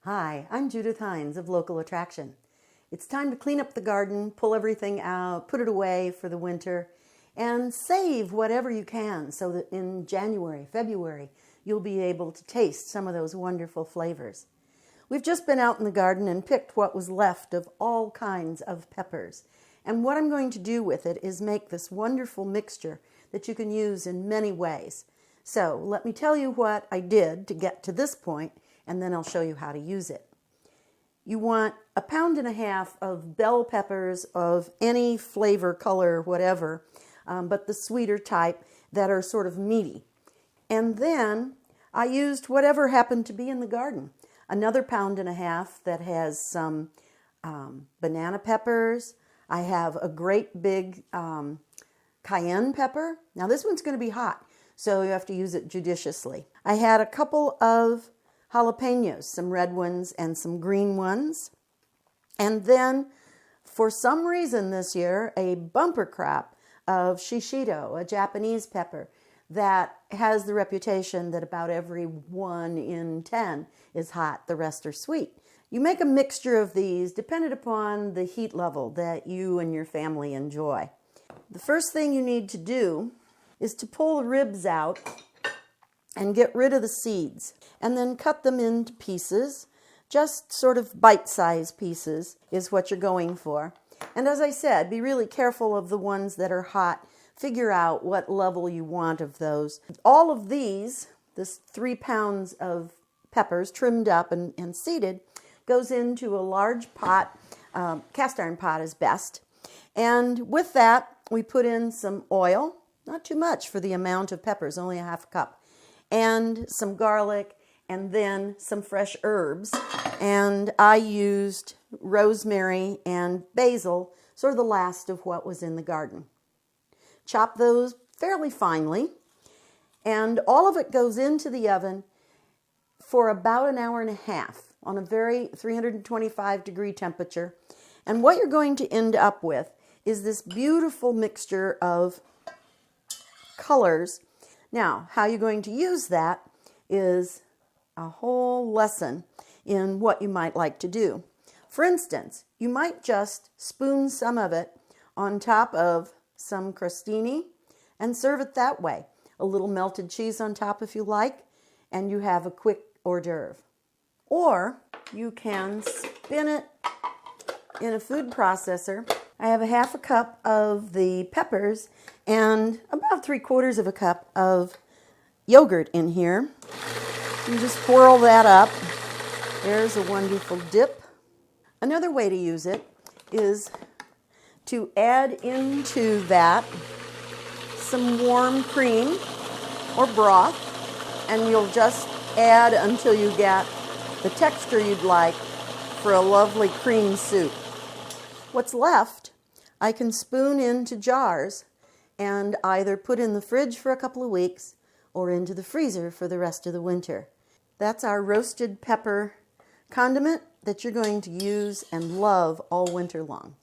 Hi, I'm Judith Hines of Local Attraction. It's time to clean up the garden, pull everything out, put it away for the winter, and save whatever you can so that in January, February, you'll be able to taste some of those wonderful flavors. We've just been out in the garden and picked what was left of all kinds of peppers. And what I'm going to do with it is make this wonderful mixture that you can use in many ways. So let me tell you what I did to get to this point, and then I'll show you how to use it. You want 1.5 pounds of bell peppers of any flavor, color, whatever, but the sweeter type that are sort of meaty. And then I used whatever happened to be in the garden. Another 1.5 pounds that has some banana peppers. I have a great big cayenne pepper. Now this one's going to be hot, so you have to use it judiciously. I had a couple of jalapenos, some red ones and some green ones. And then, for some reason this year, a bumper crop of shishito, a Japanese pepper, that has the reputation that about every 1 in 10 is hot, the rest are sweet. You make a mixture of these dependent upon the heat level that you and your family enjoy. The first thing you need to do is to pull the ribs out and get rid of the seeds, and then cut them into pieces. Just sort of bite-sized pieces is what you're going for. And as I said, be really careful of the ones that are hot. Figure out what level you want of those. All of these, this 3 pounds of peppers trimmed up and seeded, goes into a large pot. Cast iron pot is best. And with that, we put in some oil, not too much for the amount of peppers, only 1/2 cup, and some garlic, and then some fresh herbs. And I used rosemary and basil, sort of the last of what was in the garden. Chop those fairly finely, and all of it goes into the oven for about 1.5 hours on a very 325-degree temperature. And what you're going to end up with is this beautiful mixture of colors. Now, how you're going to use that is a whole lesson in what you might like to do. For instance, you might just spoon some of it on top of some crostini and serve it that way. A little melted cheese on top if you like, and you have a quick hors d'oeuvre. Or you can spin it in a food processor. I have 1/2 cup of the peppers and about 3/4 cup of yogurt in here. You just swirl that up. There's a wonderful dip. Another way to use it is to add into that some warm cream or broth, and you'll just add until you get the texture you'd like for a lovely cream soup. What's left, I can spoon into jars and either put in the fridge for a couple of weeks or into the freezer for the rest of the winter. That's our roasted pepper condiment that you're going to use and love all winter long.